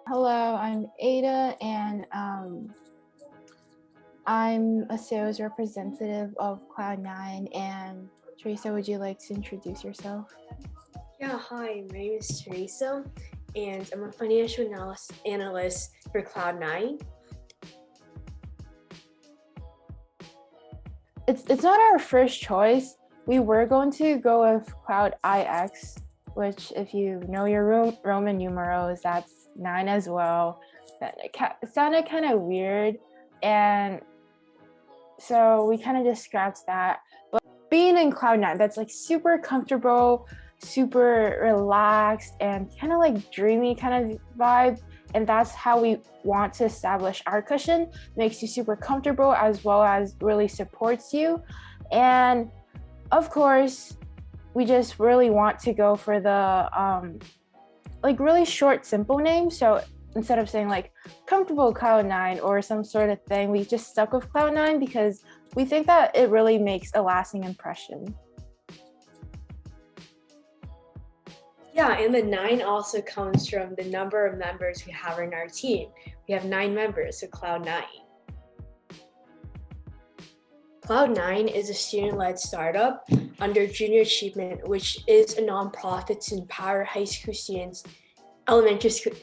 Hello, I'm Ada, and I'm a sales representative of Cloud9. And Teresa, would you like to introduce yourself? Yeah, hi, my name is Theresa, and I'm a financial analyst for Cloud9. It's not our first choice. We were going to go with Cloud IX, which, if you know your Roman numerals, that's 9 as well. It sounded kind of weird, and so we kind of just scrapped that. But being in Cloud9, that's like super comfortable, super relaxed, and kind of like dreamy kind of vibe. And that's how we want to establish our cushion. Makes you super comfortable as well as really supports you. And of course, we just really want to go for the like really short, simple name. So instead of saying like comfortable Cloud9 or some sort of thing, we just stuck with Cloud9 because we think that it really makes a lasting impression. Yeah, and the 9 also comes from the number of members we have in our team. We have 9 members, so Cloud9. Cloud9 is a student-led startup under Junior Achievement, which is a nonprofit to empower high school students, elementary school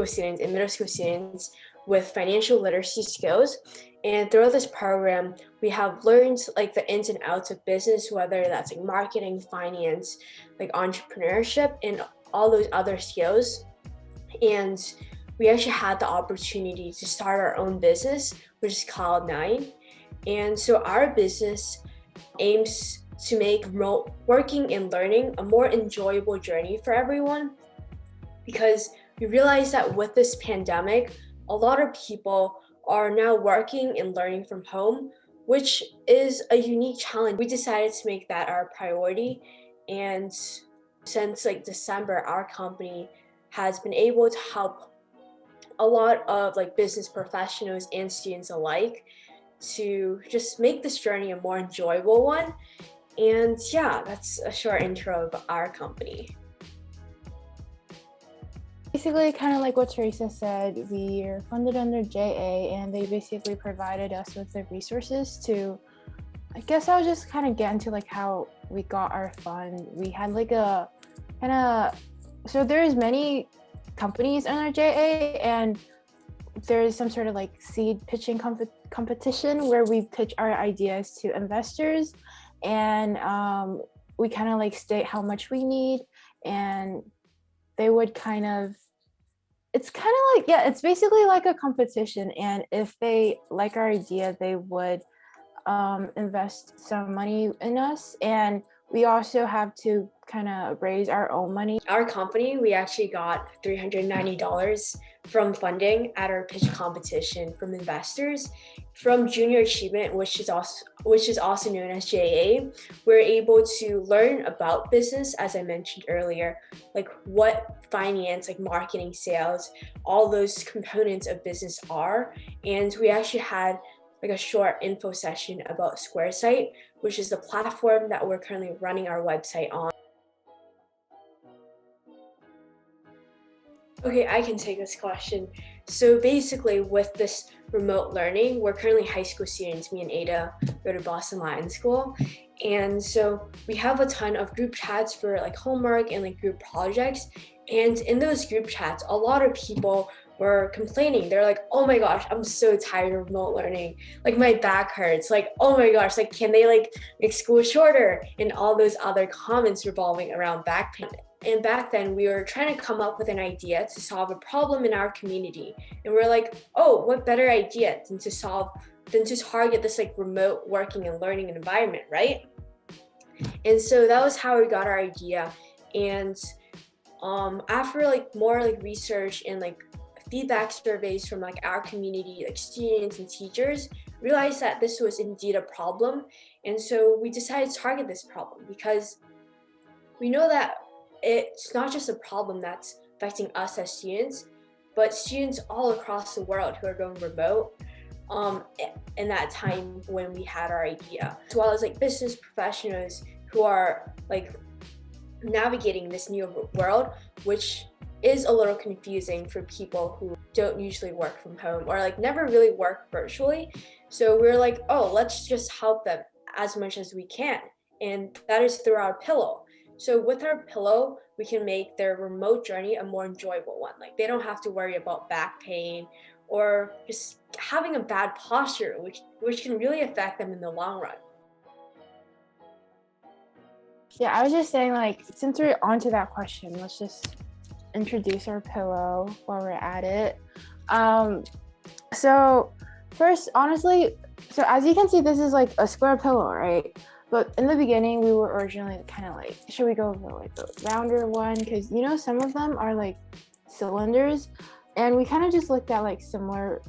students, and middle school students with financial literacy skills. And throughout this program, we have learned like the ins and outs of business, whether that's like marketing, finance, like entrepreneurship, and all those other skills. And we actually had the opportunity to start our own business, which is Cloud9. And so our business aims to make remote working and learning a more enjoyable journey for everyone, because we realize that with this pandemic, a lot of people are now working and learning from home, which is a unique challenge. We decided to make that our priority. And since like December, our company has been able to help a lot of like business professionals and students alike to just make this journey a more enjoyable one. And yeah, that's a short intro of our company. Basically, kind of like what Teresa said, we are funded under JA, and they basically provided us with the resources to, I guess I'll just kind of get into like how we got our fund. We had like a kind of, so there's many companies under JA, and there's some sort of like seed pitching competition where we pitch our ideas to investors, and we kind of like state how much we need, and they would kind of, it's kind of like, yeah, it's basically like a competition. And if they like our idea, they would invest some money in us. And we also have to kind of raise our own money. Our company, we actually got $390 from funding at our pitch competition from investors. From Junior Achievement, which is also known as JA, we're able to learn about business, as I mentioned earlier, like what finance, like marketing, sales, all those components of business are. And we actually had like a short info session about SquareSite, which is the platform that we're currently running our website on. Okay, I can take this question. So basically with this remote learning, we're currently high school students, me and Ada go to Boston Latin School. And so we have a ton of group chats for like homework and like group projects. And in those group chats, a lot of people were complaining. They're like, oh my gosh, I'm so tired of remote learning. Like my back hurts. Like, oh my gosh, like can they like make school shorter? And all those other comments revolving around back pain. And back then we were trying to come up with an idea to solve a problem in our community. And we're like, oh, what better idea than to target this like remote working and learning environment, right? And so that was how we got our idea. And after like more like research and like feedback surveys from like our community, like students and teachers, realized that this was indeed a problem. And so we decided to target this problem because we know that it's not just a problem that's affecting us as students, but students all across the world who are going remote in that time when we had our idea, as well as like business professionals who are like navigating this new world, which is a little confusing for people who don't usually work from home or like never really work virtually. So we're like, oh, let's just help them as much as we can. And that is through our pillow. So with our pillow, we can make their remote journey a more enjoyable one. Like they don't have to worry about back pain or just having a bad posture, which can really affect them in the long run. Yeah, I was just saying, like, since we're onto that question, let's just introduce our pillow while we're at it. So first, honestly, so as you can see, this is like a square pillow, right? But in the beginning, we were originally kind of like, should we go for like a rounder one? Because, you know, some of them are like cylinders. And we kind of just looked at like similar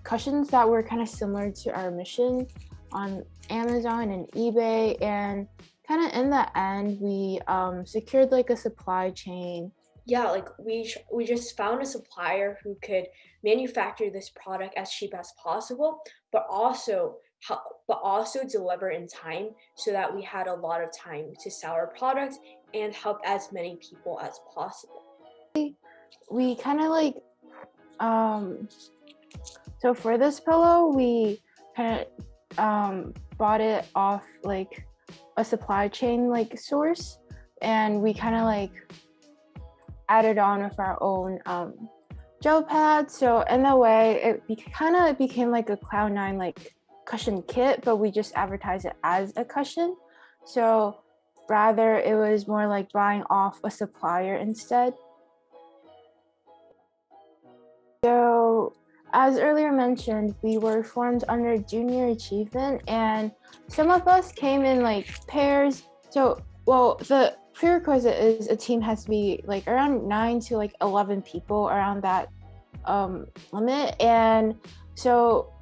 cushions that were kind of similar to our mission on Amazon and eBay. And kind of in the end, we secured like a supply chain. Yeah, like we just found a supplier who could manufacture this product as cheap as possible, but also deliver in time so that we had a lot of time to sell our product and help as many people as possible. We kind of like so for this pillow, we kind of bought it off like a supply chain like source, and we kind of like added on with our own gel pad. So in a way, it kind of became like a Cloud9 like cushion kit, but we just advertised it as a cushion. So rather, it was more like buying off a supplier instead. So as earlier mentioned, we were formed under junior achievement, and some of us came in like pairs. So, well, the prerequisite is a team has to be like around 9 to like 11 people around that limit. And so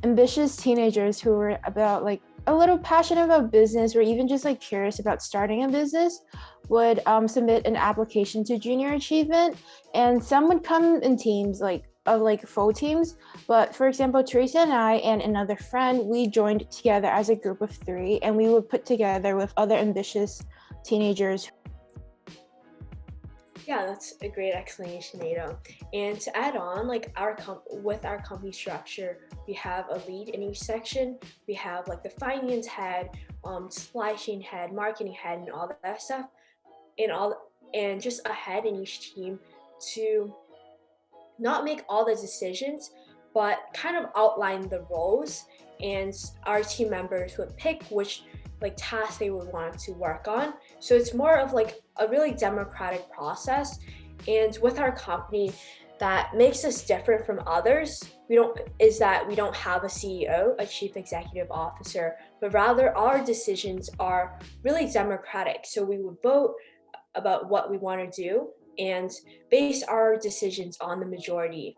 ambitious teenagers who were about like a little passionate about business or even just like curious about starting a business would submit an application to junior achievement, and some would come in teams like of like full teams. But for example, Theresa and I and another friend, we joined together as a group of 3, and we would put together with other ambitious teenagers. Yeah, that's a great explanation, Ada. And to add on, like with our company structure, we have a lead in each section. We have like the finance head, supply chain head, marketing head, and all that stuff, and just a head in each team to not make all the decisions, but kind of outline the roles, and our team members would pick which like tasks they would want to work on. So it's more of like a really democratic process. And with our company, that makes us different from others. We don't have a CEO, a chief executive officer, but rather our decisions are really democratic. So we would vote about what we want to do and base our decisions on the majority,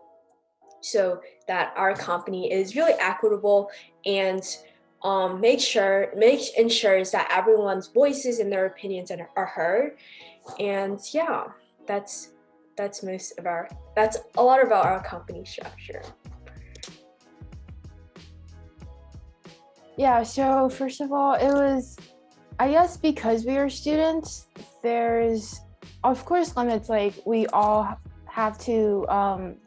so that our company is really equitable and ensures that everyone's voices and their opinions are heard. And yeah, that's a lot about our company structure. Yeah, so first of all, it was, I guess because we are students, there's of course limits. Like we all have to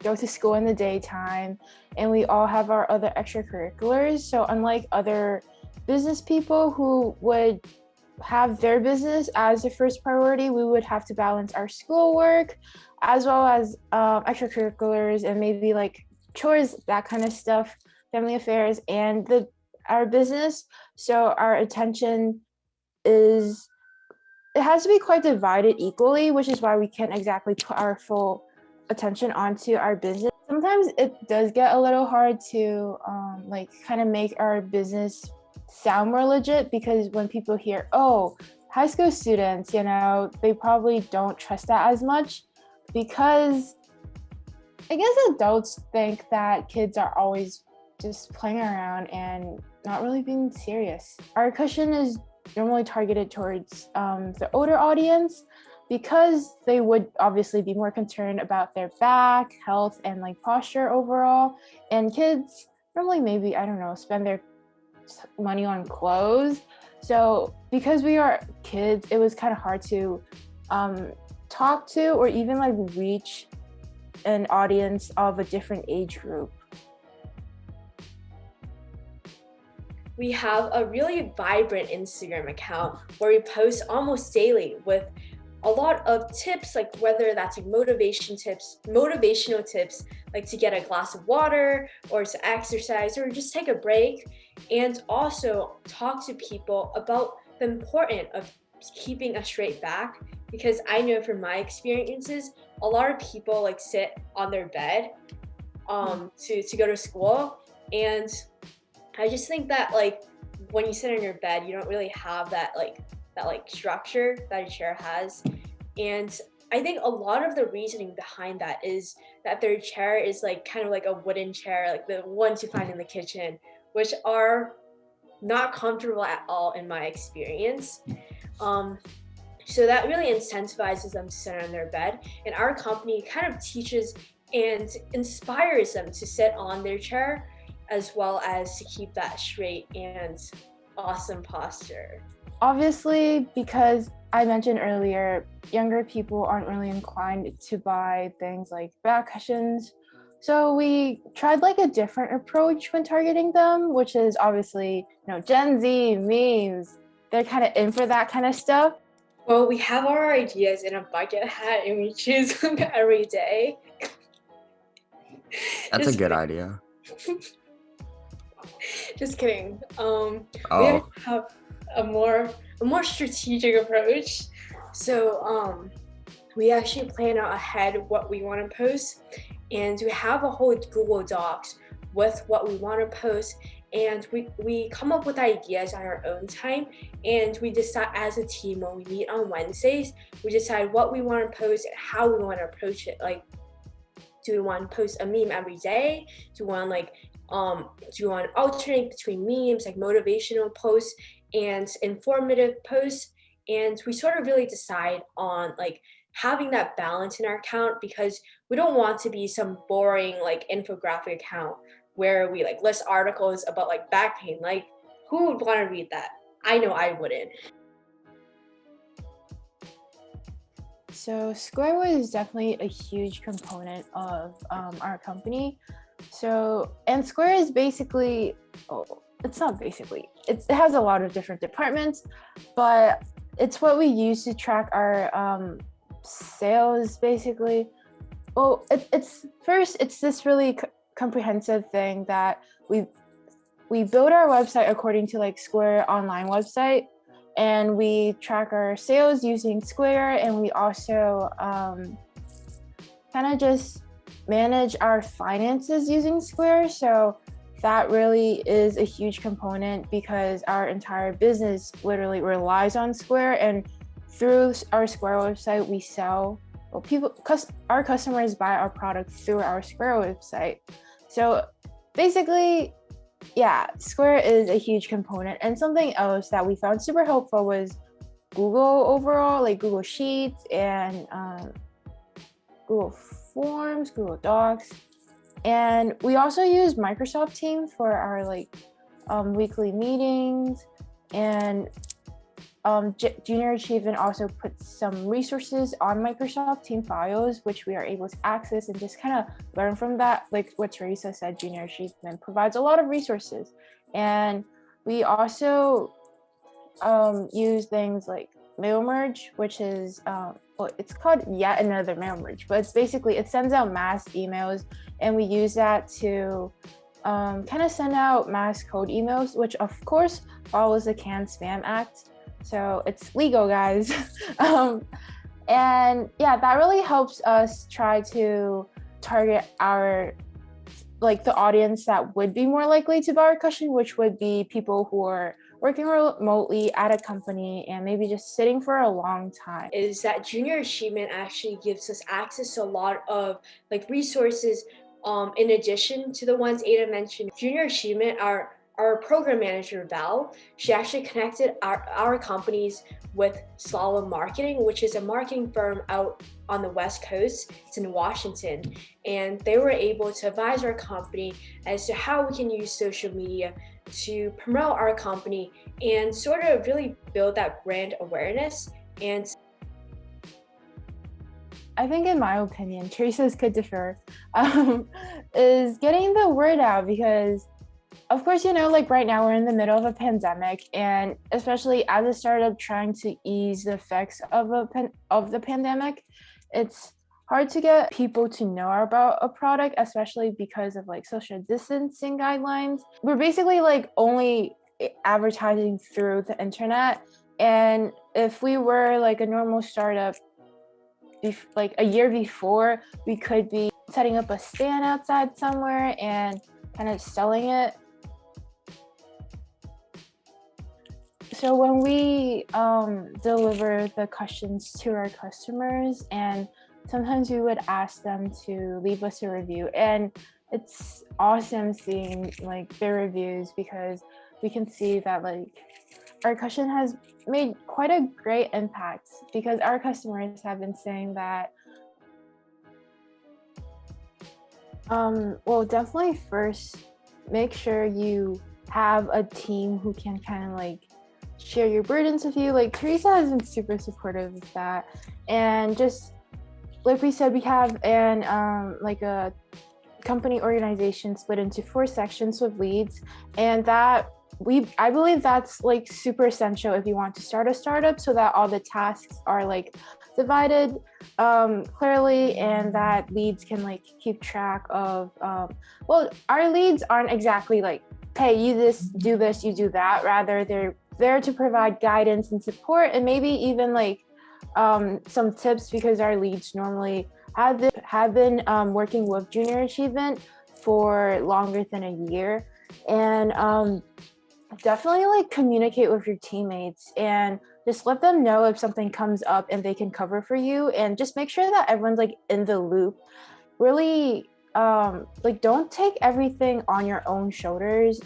go to school in the daytime, and we all have our other extracurriculars. So unlike other business people who would have their business as the first priority, we would have to balance our schoolwork as well as extracurriculars and maybe like chores, that kind of stuff, family affairs, and our business. So our attention it has to be quite divided equally, which is why we can't exactly put our full attention onto our business. Sometimes it does get a little hard to like kind of make our business sound more legit, because when people hear, oh, high school students, you know, they probably don't trust that as much, because I guess adults think that kids are always just playing around and not really being serious. Our cushion is normally targeted towards the older audience, because they would obviously be more concerned about their back health and like posture overall. And kids normally maybe, I don't know, spend their money on clothes. So because we are kids, it was kind of hard to talk to or even like reach an audience of a different age group? We have a really vibrant Instagram account where we post almost daily with a lot of tips, like whether that's like motivational tips, like to get a glass of water or to exercise or just take a break, and also talk to people about the importance of keeping a straight back. Because I know from my experiences, a lot of people like sit on their bed to go to school, and I just think that like when you sit on your bed, you don't really have that structure that a chair has. And I think a lot of the reasoning behind that is that their chair is like kind of like a wooden chair, like the ones you find in the kitchen, which are not comfortable at all in my experience. So that really incentivizes them to sit on their bed. And our company kind of teaches and inspires them to sit on their chair as well as to keep that straight and awesome posture. Obviously, because I mentioned earlier, younger people aren't really inclined to buy things like back cushions. So we tried like a different approach when targeting them, which is obviously, Gen Z, memes, they're kind of in for that kind of stuff. Well, we have our ideas in a bucket hat and we choose them every day. That's a good idea. Just kidding. Oh. We have a more strategic approach. So we actually plan out ahead what we want to post, and we have a whole Google Docs with what we want to post, and we come up with ideas on our own time, and we decide as a team when we meet on Wednesdays, we decide what we want to post and how we want to approach it. Like, do we want to post a meme every day? Do we want to alternate between memes, like motivational posts and informative posts? And we sort of really decide on like having that balance in our account, because we don't want to be some boring like infographic account where we like list articles about like back pain. Like, who would want to read that? I know I wouldn't. So Square was definitely a huge component of our company. And Square is basically, it's not basically, it has a lot of different departments, but it's what we use to track our sales basically. Well, it's this really comprehensive thing that we build our website according to like Square online website, and we track our sales using Square, and we also kind of just manage our finances using Square. So that really is a huge component because our entire business literally relies on Square, and through our Square website we sell, our customers buy our product through our Square website. So basically, yeah, Square is a huge component. And something else that we found super helpful was Google overall, like Google Sheets and Google Forms, Google Docs. And we also use Microsoft Teams for our weekly meetings. And Junior Achievement also puts some resources on Microsoft Team files, which we are able to access and just kind of learn from that. Like what Theresa said, Junior Achievement provides a lot of resources. And we also use things like mail merge, which is, it's called yet another mail merge, but it's basically, it sends out mass emails, and we use that to kind of send out mass code emails, which of course follows the Can Spam Act. So it's legal, guys. And yeah, that really helps us try to target the audience that would be more likely to buy our cushion, which would be people who are working remotely at a company and maybe just sitting for a long time. Is that Junior Achievement actually gives us access to a lot of resources in addition to the ones Ada mentioned. Junior Achievement, our program manager, Val, she actually connected our companies with Slalom Marketing, which is a marketing firm out on the West Coast. It's in Washington. And they were able to advise our company as to how we can use social media to promote our company and sort of really build that brand awareness. And I think in my opinion, Teresa's could differ, is getting the word out because of course, like right now we're in the middle of a pandemic, and especially as a startup trying to ease the effects of the pandemic, it's hard to get people to know about a product, especially because of like social distancing guidelines. We're basically like only advertising through the internet, and if we were like a normal startup like a year before, we could be setting up a stand outside somewhere and kind of selling it. So when we deliver the questions to our customers, and sometimes we would ask them to leave us a review, and it's awesome seeing like their reviews because we can see that like our question has made quite a great impact because our customers have been saying that well, definitely first make sure you have a team who can kind of like share your burdens with you. Like Teresa has been super supportive of that, and just like we said, we have an like a company organization split into 4 sections with leads, and that I believe that's like super essential if you want to start a startup, so that all the tasks are like divided clearly, and that leads can like keep track of well, our leads aren't exactly like, hey, you do this, you do that. Rather, they're there to provide guidance and support, and maybe even like some tips, because our leads normally have been working with Junior Achievement for longer than a year. And definitely like communicate with your teammates and just let them know if something comes up and they can cover for you, and just make sure that everyone's like in the loop. Really like don't take everything on your own shoulders,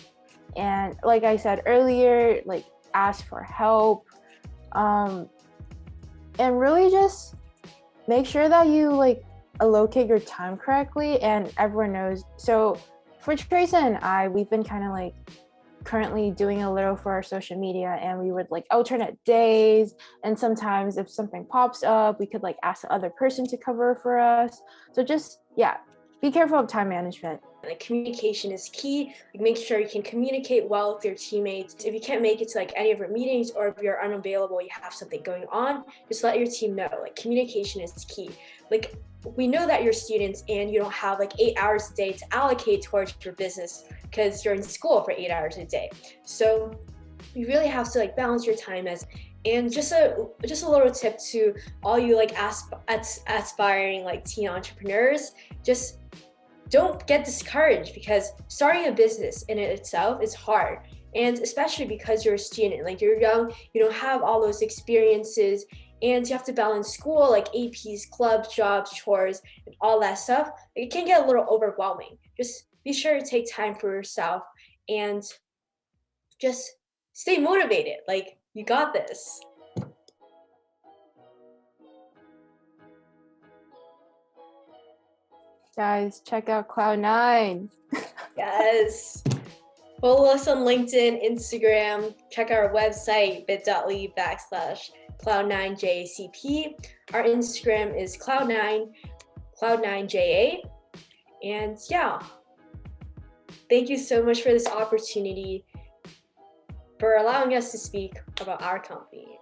and like I said earlier, like ask for help, and really just make sure that you like allocate your time correctly and everyone knows. So for Teresa and I, we've been kind of like currently doing a little for our social media, and we would like alternate days, and sometimes if something pops up, we could like ask the other person to cover for us. So just be careful of time management. Like communication is key. Like make sure you can communicate well with your teammates. If you can't make it to like any of your meetings, or if you're unavailable, you have something going on, just let your team know. Like communication is key. Like we know that you're students and you don't have like 8 hours a day to allocate towards your business because you're in school for 8 hours a day. So you really have to like balance your time. And just a little tip to all you like aspiring like teen entrepreneurs, just don't get discouraged, because starting a business in itself is hard. And especially because you're a student, like you're young, you don't have all those experiences, and you have to balance school, like APs, clubs, jobs, chores, and all that stuff. It can get a little overwhelming. Just be sure to take time for yourself and just stay motivated. Like you got this. Guys, check out Cloud9. Yes. Follow us on LinkedIn, Instagram. Check our website, bit.ly/Cloud9JACP. Our Instagram is Cloud9JA. And yeah, thank you so much for this opportunity, for allowing us to speak about our company.